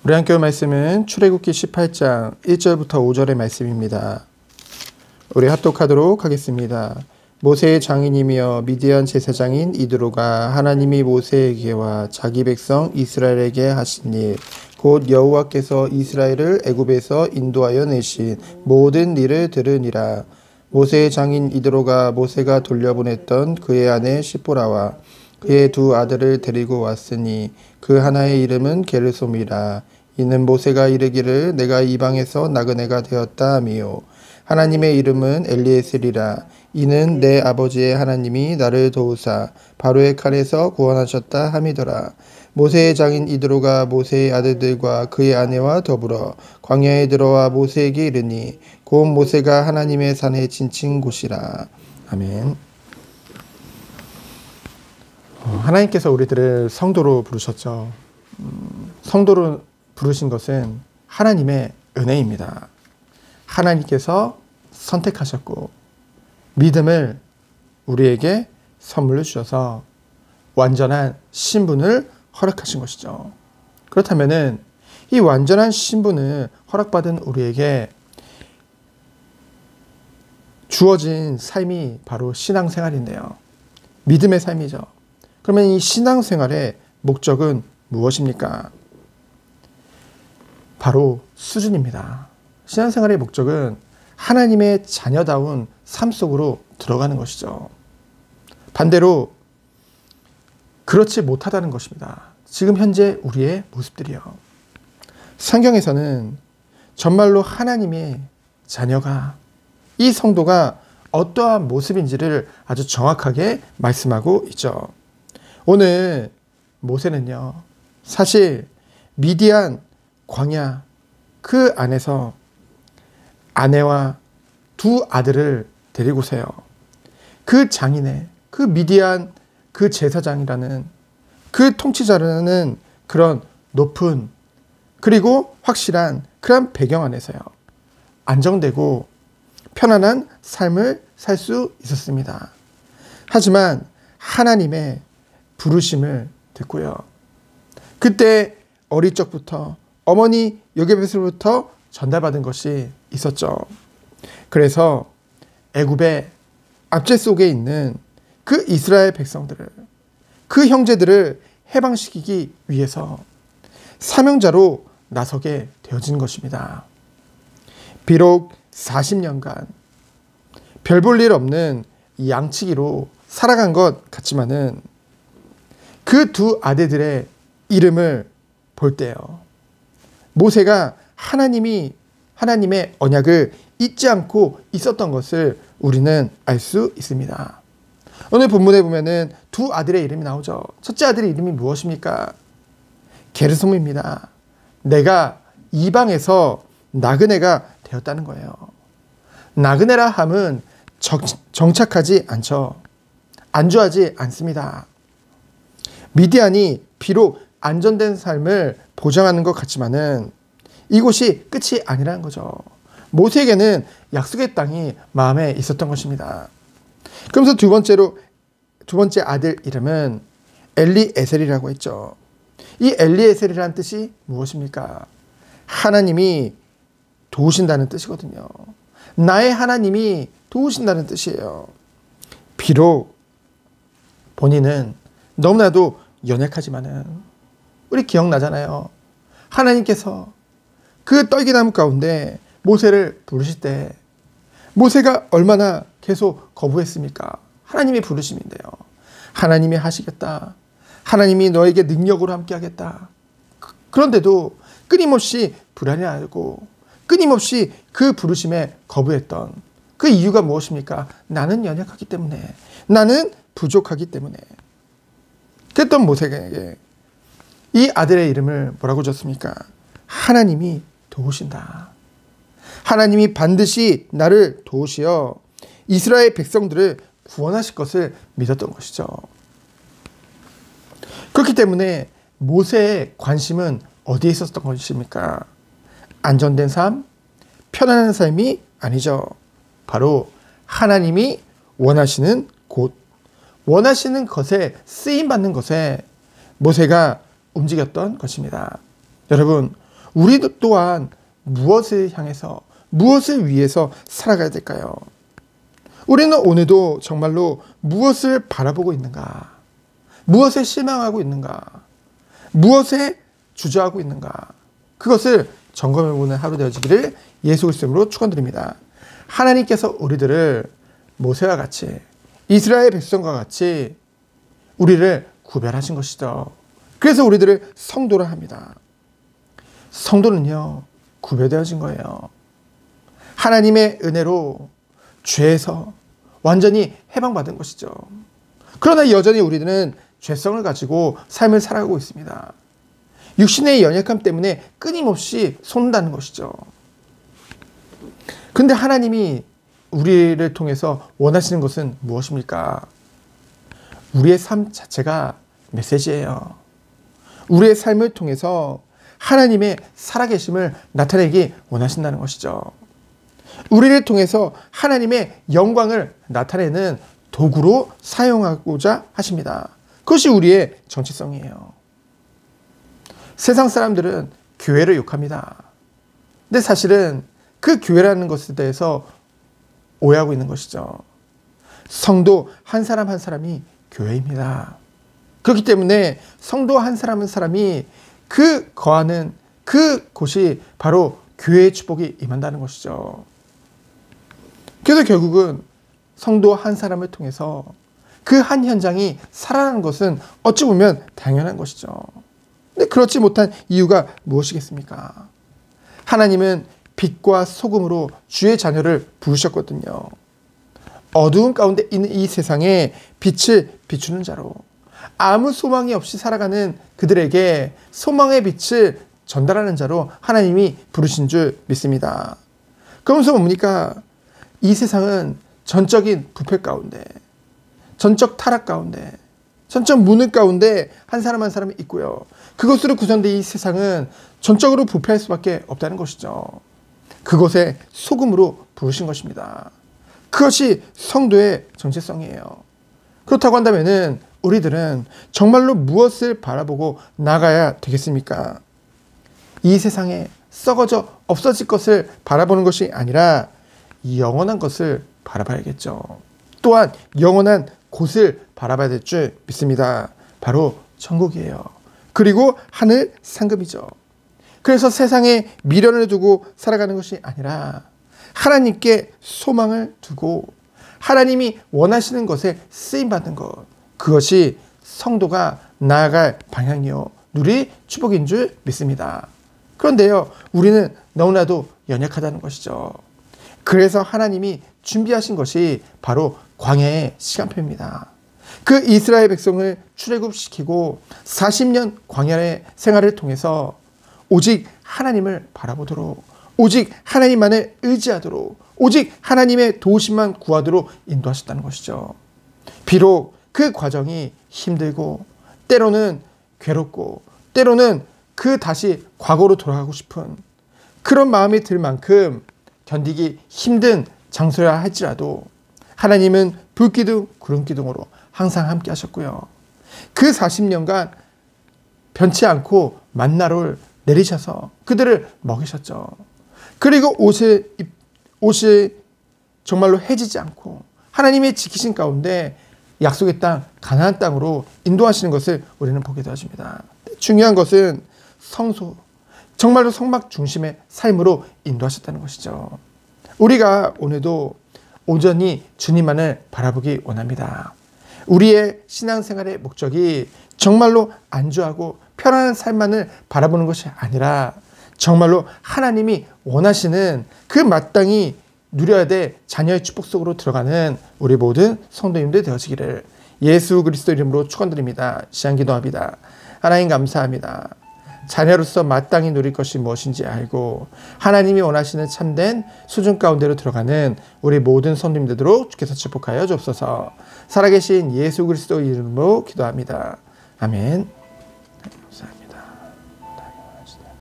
우리 함께 볼 말씀은 출애굽기 18장 1절부터 5절의 말씀입니다. 우리 합독하도록 하겠습니다. 모세의 장인이며 미디안 제사장인 이드로가 하나님이 모세에게와 자기 백성 이스라엘에게 하신 일, 곧 여호와께서 이스라엘을 애굽에서 인도하여 내신 모든 일을 들으니라. 모세의 장인 이드로가 모세가 돌려보냈던 그의 아내 시보라와 그의 두 아들을 데리고 왔으니 그 하나의 이름은 게르솜이라. 이는 모세가 이르기를 내가 이방에서 나그네가 되었다 하미요. 하나님의 이름은 엘리에셀이라. 이는 내 아버지의 하나님이 나를 도우사 바로의 칼에서 구원하셨다 함이더라. 모세의 장인 이드로가 모세의 아들들과 그의 아내와 더불어 광야에 들어와 모세에게 이르니 곧 모세가 하나님의 산에 지친 곳이라. 아멘. 하나님께서 우리들을 성도로 부르셨죠. 성도로 부르신 것은 하나님의 은혜입니다. 하나님께서 선택하셨고 믿음을 우리에게 선물로 주셔서 완전한 신분을 허락하신 것이죠. 그렇다면 이 완전한 신분을 허락받은 우리에게 주어진 삶이 바로 신앙생활인데요. 믿음의 삶이죠. 그러면 이 신앙생활의 목적은 무엇입니까? 바로 수준입니다. 신앙생활의 목적은 하나님의 자녀다운 삶 속으로 들어가는 것이죠. 반대로 그렇지 못하다는 것입니다. 지금 현재 우리의 모습들이요. 성경에서는 정말로 하나님의 자녀가, 이 성도가 어떠한 모습인지를 아주 정확하게 말씀하고 있죠. 오늘 모세는요, 사실 미디안 광야 그 안에서 아내와 두 아들을 데리고 오세요. 그 장인의, 그 미디안 그 제사장이라는 그 통치자라는 그런 높은 그리고 확실한 그런 배경 안에서요, 안정되고 편안한 삶을 살 수 있었습니다. 하지만 하나님의 부르심을 듣고요, 그때 어릴 적부터 어머니 요게벳으로부터 전달받은 것이 있었죠. 그래서 애굽의 압제 속에 있는 그 이스라엘 백성들을, 그 형제들을 해방시키기 위해서 사명자로 나서게 되어진 것입니다. 비록 40년간 별 볼 일 없는 양치기로 살아간 것 같지만은 그 두 아들들의 이름을 볼 때요, 모세가 하나님의 언약을 잊지 않고 있었던 것을 우리는 알 수 있습니다. 오늘 본문에 보면은 두 아들의 이름이 나오죠. 첫째 아들의 이름이 무엇입니까? 게르솜입니다. 내가 이방에서 나그네가 되었다는 거예요. 나그네라 함은 정착하지 않죠. 안주하지 않습니다. 미디안이 비록 안전된 삶을 보장하는 것 같지만은 이곳이 끝이 아니라는 거죠. 모세에게는 약속의 땅이 마음에 있었던 것입니다. 그러면서 두 번째 아들 이름은 엘리에셀이라고 했죠. 이 엘리에셀이라는 뜻이 무엇입니까? 하나님이 도우신다는 뜻이거든요. 나의 하나님이 도우신다는 뜻이에요. 비록 본인은 너무나도 연약하지만은 우리 기억나잖아요. 하나님께서 그 떨기나무 가운데 모세를 부르실 때 모세가 얼마나 계속 거부했습니까? 하나님의 부르심인데요. 하나님이 하시겠다. 하나님이 너에게 능력으로 함께 하겠다. 그런데도 끊임없이 불안해하고 끊임없이 그 부르심에 거부했던 그 이유가 무엇입니까? 나는 연약하기 때문에, 나는 부족하기 때문에. 그랬던 모세에게 이 아들의 이름을 뭐라고 줬습니까? 하나님이 도우신다. 하나님이 반드시 나를 도우시어 이스라엘 백성들을 구원하실 것을 믿었던 것이죠. 그렇기 때문에 모세의 관심은 어디에 있었던 것입니까? 안전된 삶, 편안한 삶이 아니죠. 바로 하나님이 원하시는 곳, 원하시는 것에 쓰임받는 것에 모세가 움직였던 것입니다. 여러분, 우리 또한 무엇을 향해서, 무엇을 위해서 살아가야 될까요? 우리는 오늘도 정말로 무엇을 바라보고 있는가? 무엇에 실망하고 있는가? 무엇에 주저하고 있는가? 그것을 점검해보는 하루 되어지기를 예수 그리스도 이름으로 축원드립니다. 하나님께서 우리들을 모세와 같이, 이스라엘 백성과 같이 우리를 구별하신 것이죠. 그래서 우리들을 성도라 합니다. 성도는요, 구별되어진 거예요. 하나님의 은혜로 죄에서 완전히 해방받은 것이죠. 그러나 여전히 우리들은 죄성을 가지고 삶을 살아가고 있습니다. 육신의 연약함 때문에 끊임없이 솟는다는 것이죠. 근데 하나님이 우리를 통해서 원하시는 것은 무엇입니까? 우리의 삶 자체가 메시지예요. 우리의 삶을 통해서 하나님의 살아계심을 나타내기 원하신다는 것이죠. 우리를 통해서 하나님의 영광을 나타내는 도구로 사용하고자 하십니다. 그것이 우리의 정체성이에요. 세상 사람들은 교회를 욕합니다. 근데 사실은 그 교회라는 것에 대해서 오해하고 있는 것이죠. 성도 한 사람 한 사람이 교회입니다. 그렇기 때문에 성도 한 사람 한 사람이 그 거하는 그 곳이 바로 교회의 축복이 임한다는 것이죠. 그래서 결국은 성도 한 사람을 통해서 그 한 현장이 살아나는 것은 어찌 보면 당연한 것이죠. 근데 그렇지 못한 이유가 무엇이겠습니까? 하나님은 빛과 소금으로 주의 자녀를 부르셨거든요. 어두운 가운데 있는 이 세상에 빛을 비추는 자로, 아무 소망이 없이 살아가는 그들에게 소망의 빛을 전달하는 자로 하나님이 부르신 줄 믿습니다. 그러면서 뭡니까? 이 세상은 전적인 부패 가운데, 전적 타락 가운데, 전적 무능 가운데 한 사람 한 사람이 있고요. 그것으로 구성된 이 세상은 전적으로 부패할 수밖에 없다는 것이죠. 그것에 소금으로 부르신 것입니다. 그것이 성도의 정체성이에요. 그렇다고 한다면은 우리들은 정말로 무엇을 바라보고 나가야 되겠습니까? 이 세상에 썩어져 없어질 것을 바라보는 것이 아니라 영원한 것을 바라봐야겠죠. 또한 영원한 곳을 바라봐야 될 줄 믿습니다. 바로 천국이에요. 그리고 하늘 상급이죠. 그래서 세상에 미련을 두고 살아가는 것이 아니라 하나님께 소망을 두고 하나님이 원하시는 것에 쓰임받는 것, 그것이 성도가 나아갈 방향이요 누리 축복인 줄 믿습니다. 그런데요, 우리는 너무나도 연약하다는 것이죠. 그래서 하나님이 준비하신 것이 바로 광야의 시간표입니다. 그 이스라엘 백성을 출애굽시키고 40년 광야의 생활을 통해서 오직 하나님을 바라보도록, 오직 하나님만을 의지하도록, 오직 하나님의 도우심만 구하도록 인도하셨다는 것이죠. 비록 그 과정이 힘들고 때로는 괴롭고 때로는 그 다시 과거로 돌아가고 싶은 그런 마음이 들 만큼 견디기 힘든 장소야 할지라도 하나님은 불기둥 구름기둥으로 항상 함께 하셨고요. 그 40년간 변치 않고 만나를 내리셔서 그들을 먹이셨죠. 그리고 옷이 정말로 해지지 않고 하나님의 지키신 가운데 약속의 땅 가나안 땅으로 인도하시는 것을 우리는 보게 되어집니다. 중요한 것은 성소, 정말로 성막 중심의 삶으로 인도하셨다는 것이죠. 우리가 오늘도 온전히 주님만을 바라보기 원합니다. 우리의 신앙생활의 목적이 정말로 안주하고 편안한 삶만을 바라보는 것이 아니라 정말로 하나님이 원하시는 그 마땅히 누려야 될 자녀의 축복 속으로 들어가는 우리 모든 성도님들 되어지기를 예수 그리스도 이름으로 축원드립니다. 시간기도합니다. 하나님 감사합니다. 자녀로서 마땅히 누릴 것이 무엇인지 알고 하나님이 원하시는 참된 수준 가운데로 들어가는 우리 모든 성도님들 되도록 주께서 축복하여 주옵소서. 살아계신 예수 그리스도 이름으로 기도합니다. 아멘. 감사합니다.